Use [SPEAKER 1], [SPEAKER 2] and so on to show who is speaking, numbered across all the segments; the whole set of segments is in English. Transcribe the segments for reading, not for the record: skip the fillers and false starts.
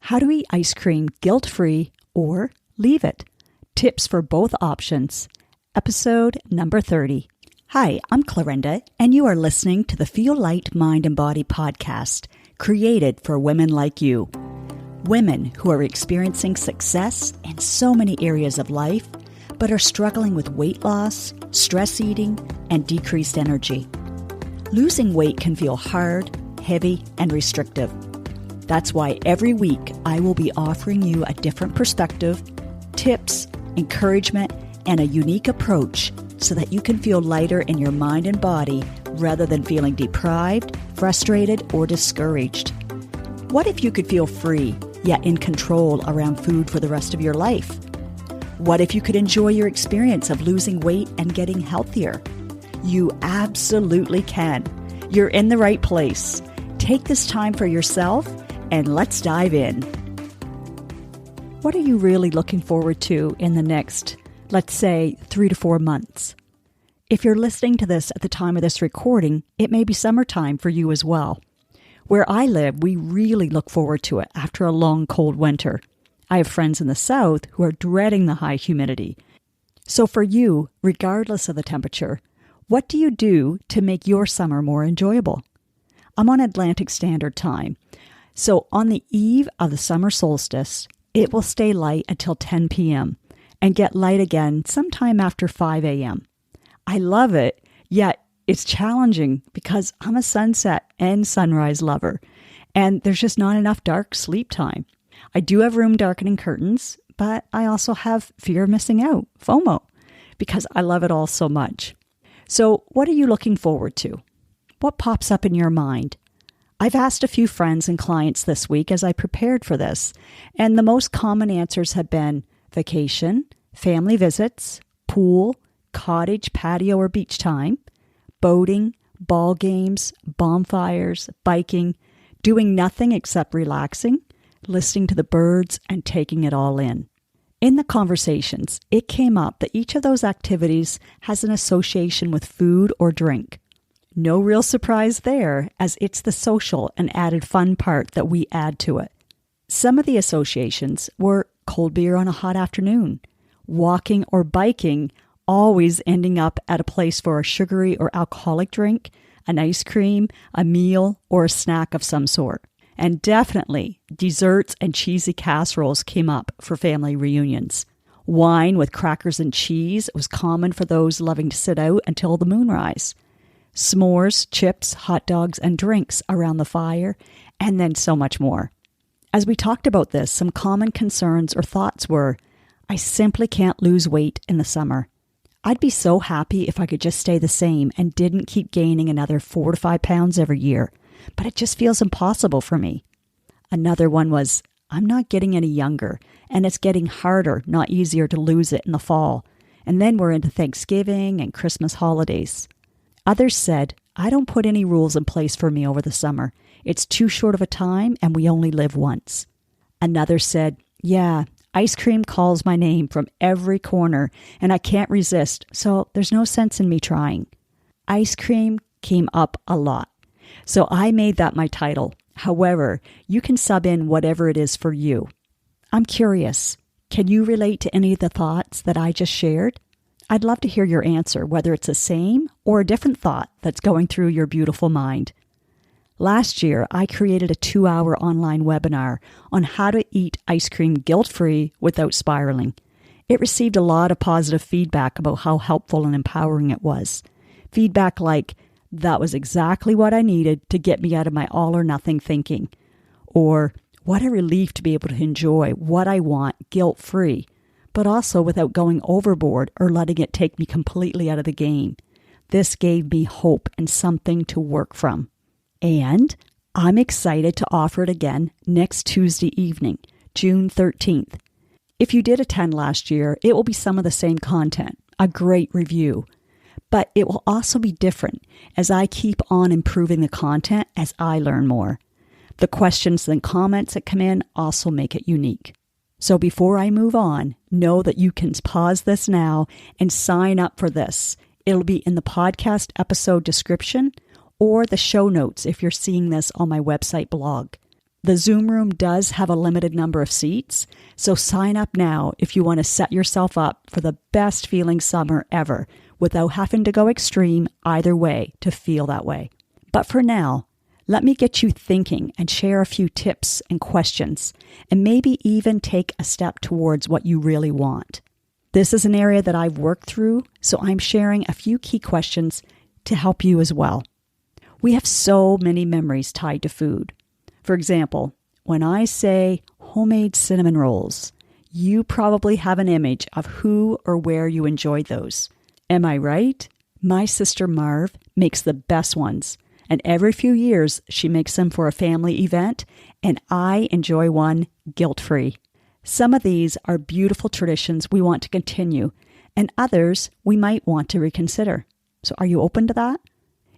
[SPEAKER 1] How to eat ice cream guilt-free or leave it. Tips for both options. Episode number 30. Hi, I'm Clarinda, and you are listening to the Feel Light Mind and Body podcast, created for women like you. Women who are experiencing success in so many areas of life, but are struggling with weight loss, stress eating, and decreased energy. Losing weight can feel hard, heavy, and restrictive. That's why every week I will be offering you a different perspective, tips, encouragement, and a unique approach so that you can feel lighter in your mind and body rather than feeling deprived, frustrated, or discouraged. What if you could feel free, yet in control around food for the rest of your life? What if you could enjoy your experience of losing weight and getting healthier? You absolutely can. You're in the right place. Take this time for yourself and let's dive in. What are you really looking forward to in the next, let's say, 3 to 4 months? If you're listening to this at the time of this recording, it may be summertime for you as well. Where I live, we really look forward to it after a long, cold winter. I have friends in the south who are dreading the high humidity. So for you, regardless of the temperature, what do you do to make your summer more enjoyable? I'm on Atlantic Standard Time. So on the eve of the summer solstice, it will stay light until 10 p.m. and get light again sometime after 5 a.m. I love it, yet it's challenging because I'm a sunset and sunrise lover, and there's just not enough dark sleep time. I do have room darkening curtains, but I also have fear of missing out, FOMO, because I love it all so much. So what are you looking forward to? What pops up in your mind? I've asked a few friends and clients this week as I prepared for this, and the most common answers have been vacation, family visits, pool, cottage, patio, or beach time, boating, ball games, bonfires, biking, doing nothing except relaxing, listening to the birds, and taking it all in. In the conversations, it came up that each of those activities has an association with food or drink. No real surprise there, as it's the social and added fun part that we add to it. Some of the associations were cold beer on a hot afternoon, walking or biking, always ending up at a place for a sugary or alcoholic drink, an ice cream, a meal, or a snack of some sort. And definitely, desserts and cheesy casseroles came up for family reunions. Wine with crackers and cheese was common for those loving to sit out until the moonrise. S'mores, chips, hot dogs, and drinks around the fire, and then so much more. As we talked about this, some common concerns or thoughts were, I simply can't lose weight in the summer. I'd be so happy if I could just stay the same and didn't keep gaining another 4 to 5 pounds every year, but it just feels impossible for me. Another one was, I'm not getting any younger, and it's getting harder, not easier to lose it in the fall. And then we're into Thanksgiving and Christmas holidays. Others said, I don't put any rules in place for me over the summer. It's too short of a time and we only live once. Another said, yeah, ice cream calls my name from every corner and I can't resist, so there's no sense in me trying. Ice cream came up a lot. So I made that my title. However, you can sub in whatever it is for you. I'm curious, can you relate to any of the thoughts that I just shared? I'd love to hear your answer, whether it's the same or a different thought that's going through your beautiful mind. Last year, I created a 2-hour online webinar on how to eat ice cream guilt-free without spiraling. It received a lot of positive feedback about how helpful and empowering it was. Feedback like, that was exactly what I needed to get me out of my all-or-nothing thinking. Or, what a relief to be able to enjoy what I want guilt-free, but also without going overboard or letting it take me completely out of the game. This gave me hope and something to work from. And I'm excited to offer it again next Tuesday evening, June 13th. If you did attend last year, it will be some of the same content, a great review. But it will also be different as I keep on improving the content as I learn more. The questions and comments that come in also make it unique. So before I move on, know that you can pause this now and sign up for this. It'll be in the podcast episode description or the show notes if you're seeing this on my website blog. The Zoom room does have a limited number of seats, so sign up now if you want to set yourself up for the best feeling summer ever without having to go extreme either way to feel that way. But for now, let me get you thinking and share a few tips and questions, and maybe even take a step towards what you really want. This is an area that I've worked through, so I'm sharing a few key questions to help you as well. We have so many memories tied to food. For example, when I say homemade cinnamon rolls, you probably have an image of who or where you enjoyed those. Am I right? My sister Marv makes the best ones, and every few years she makes them for a family event, and I enjoy one guilt-free. Some of these are beautiful traditions we want to continue, and others we might want to reconsider. So are you open to that?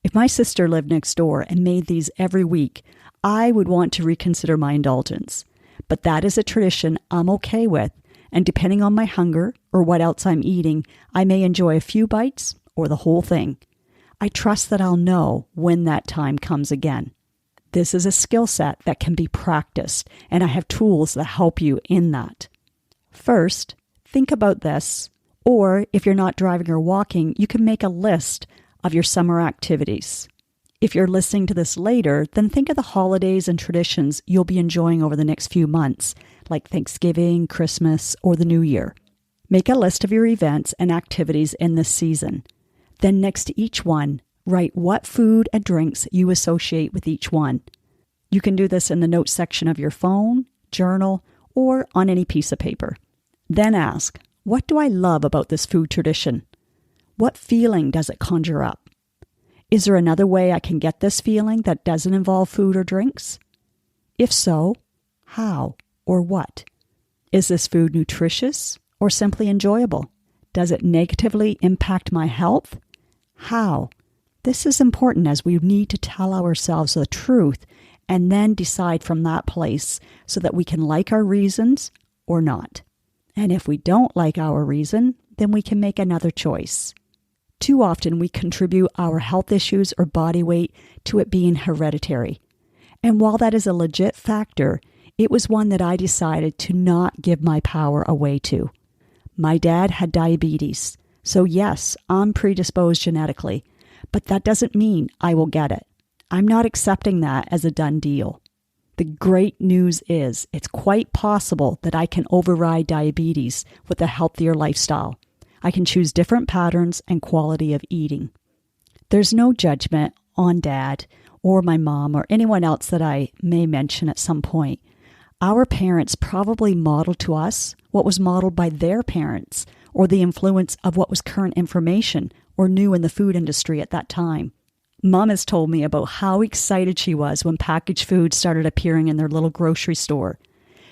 [SPEAKER 1] If my sister lived next door and made these every week, I would want to reconsider my indulgence. But that is a tradition I'm okay with, and depending on my hunger or what else I'm eating, I may enjoy a few bites or the whole thing. I trust that I'll know when that time comes again. This is a skill set that can be practiced, and I have tools that help you in that. First, think about this, or if you're not driving or walking, you can make a list of your summer activities. If you're listening to this later, then think of the holidays and traditions you'll be enjoying over the next few months, like Thanksgiving, Christmas, or the New Year. Make a list of your events and activities in this season. Then next to each one, write what food and drinks you associate with each one. You can do this in the notes section of your phone, journal, or on any piece of paper. Then ask, what do I love about this food tradition? What feeling does it conjure up? Is there another way I can get this feeling that doesn't involve food or drinks? If so, how or what? Is this food nutritious or simply enjoyable? Does it negatively impact my health? How? This is important as we need to tell ourselves the truth and then decide from that place so that we can like our reasons or not. And if we don't like our reason, then we can make another choice. Too often we contribute our health issues or body weight to it being hereditary. And while that is a legit factor, it was one that I decided to not give my power away to. My dad had diabetes, so yes, I'm predisposed genetically, but that doesn't mean I will get it. I'm not accepting that as a done deal. The great news is it's quite possible that I can override diabetes with a healthier lifestyle. I can choose different patterns and quality of eating. There's no judgment on Dad or my mom or anyone else that I may mention at some point. Our parents probably modeled to us what was modeled by their parents or the influence of what was current information or new in the food industry at that time. Mom has told me about how excited she was when packaged food started appearing in their little grocery store.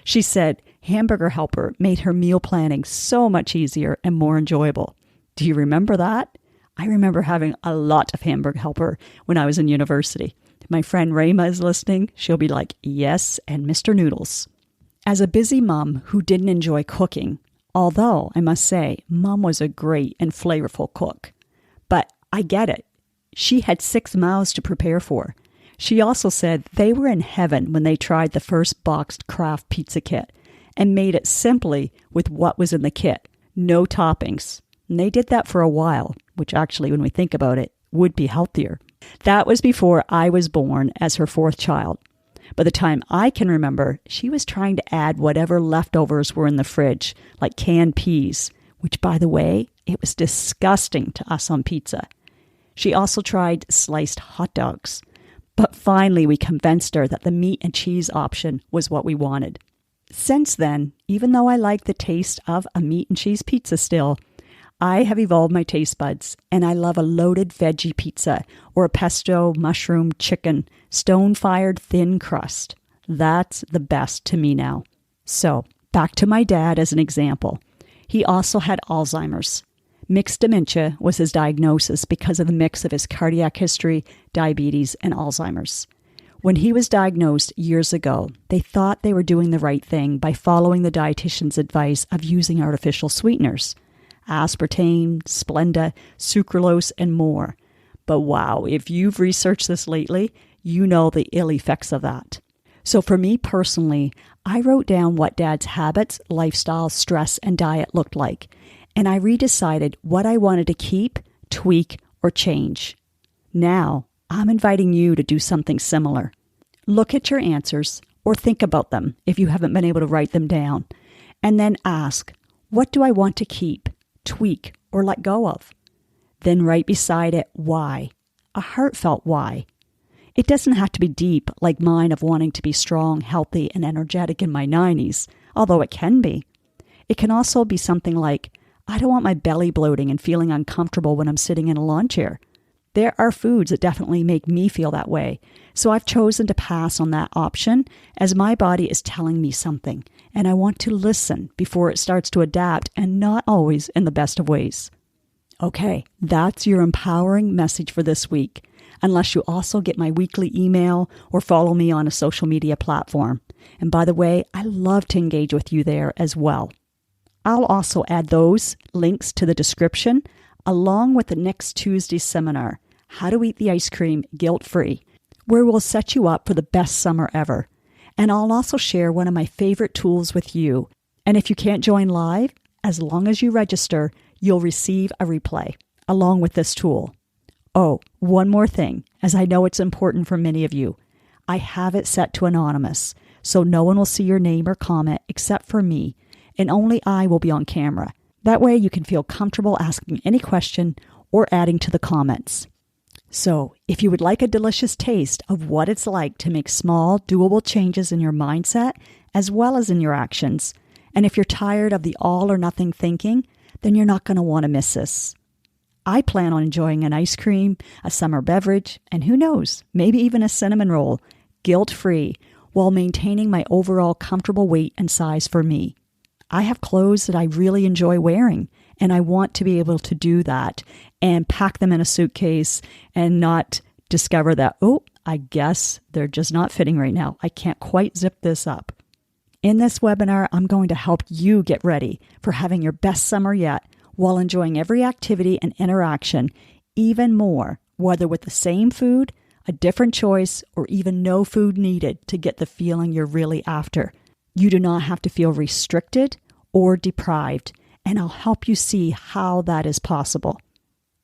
[SPEAKER 1] She said Hamburger Helper made her meal planning so much easier and more enjoyable. Do you remember that? I remember having a lot of Hamburger Helper when I was in university. If my friend Rayma is listening, she'll be like, yes, and Mr. Noodles. As a busy mom who didn't enjoy cooking, although I must say, Mom was a great and flavorful cook. But I get it. She had 6 mouths to prepare for. She also said they were in heaven when they tried the first boxed Kraft pizza kit and made it simply with what was in the kit, no toppings. And they did that for a while, which actually, when we think about it, would be healthier. That was before I was born as her 4th child. By the time I can remember, she was trying to add whatever leftovers were in the fridge, like canned peas, which, by the way, it was disgusting to us on pizza. She also tried sliced hot dogs. But finally, we convinced her that the meat and cheese option was what we wanted. Since then, even though I like the taste of a meat and cheese pizza still, I have evolved my taste buds, and I love a loaded veggie pizza or a pesto mushroom chicken, stone-fired thin crust. That's the best to me now. So, back to my dad as an example. He also had Alzheimer's. Mixed dementia was his diagnosis because of the mix of his cardiac history, diabetes, and Alzheimer's. When he was diagnosed years ago, they thought they were doing the right thing by following the dietitian's advice of using artificial sweeteners, aspartame, Splenda, sucralose, and more. But wow, if you've researched this lately, you know the ill effects of that. So for me personally, I wrote down what Dad's habits, lifestyle, stress, and diet looked like, and I redecided what I wanted to keep, tweak, or change. Now, I'm inviting you to do something similar. Look at your answers or think about them if you haven't been able to write them down, and then ask, what do I want to keep, tweak, or let go of? Then write beside it why, a heartfelt why. It doesn't have to be deep like mine of wanting to be strong, healthy, and energetic in my 90s, although it can be. It can also be something like, I don't want my belly bloating and feeling uncomfortable when I'm sitting in a lawn chair. There are foods that definitely make me feel that way, so I've chosen to pass on that option as my body is telling me something, and I want to listen before it starts to adapt, and not always in the best of ways. Okay, that's your empowering message for this week, unless you also get my weekly email or follow me on a social media platform. And by the way, I love to engage with you there as well. I'll also add those links to the description along with the next Tuesday's seminar, How to Eat the Ice Cream Guilt-Free, where we'll set you up for the best summer ever. And I'll also share one of my favorite tools with you. And if you can't join live, as long as you register, you'll receive a replay along with this tool. Oh, one more thing, as I know it's important for many of you. I have it set to anonymous, so no one will see your name or comment except for me, and only I will be on camera. That way you can feel comfortable asking any question or adding to the comments. So, if you would like a delicious taste of what it's like to make small, doable changes in your mindset as well as in your actions, and if you're tired of the all or nothing thinking, then you're not going to want to miss this. I plan on enjoying an ice cream, a summer beverage, and who knows, maybe even a cinnamon roll, guilt-free, while maintaining my overall comfortable weight and size for me. I have clothes that I really enjoy wearing, and I want to be able to do that and pack them in a suitcase and not discover that, oh, I guess they're just not fitting right now. I can't quite zip this up. In this webinar, I'm going to help you get ready for having your best summer yet while enjoying every activity and interaction even more, whether with the same food, a different choice, or even no food needed to get the feeling you're really after. You do not have to feel restricted or deprived, and I'll help you see how that is possible.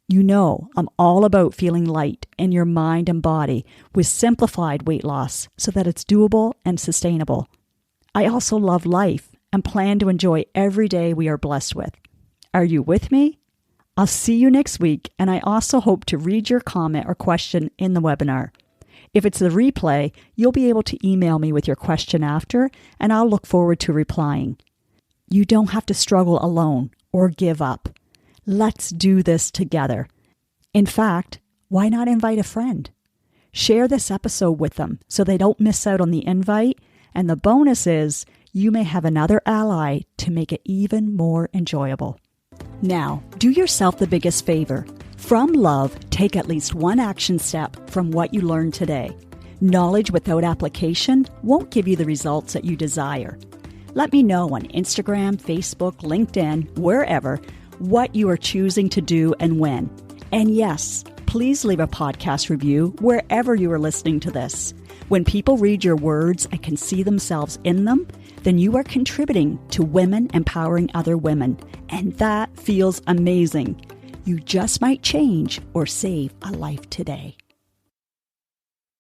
[SPEAKER 1] You know, I'm all about feeling light in your mind and body with simplified weight loss so that it's doable and sustainable. I also love life and plan to enjoy every day we are blessed with. Are you with me? I'll see you next week, and I also hope to read your comment or question in the webinar. If it's the replay, you'll be able to email me with your question after, and I'll look forward to replying. You don't have to struggle alone or give up. Let's do this together. In fact, why not invite a friend? Share this episode with them so they don't miss out on the invite, and the bonus is you may have another ally to make it even more enjoyable. Now, do yourself the biggest favor. From love, take at least one action step from what you learned today. Knowledge without application won't give you the results that you desire. Let me know on Instagram, Facebook, LinkedIn, wherever, what you are choosing to do and when. And yes, please leave a podcast review wherever you are listening to this. When people read your words and can see themselves in them, then you are contributing to women empowering other women. And that feels amazing. You just might change or save a life today.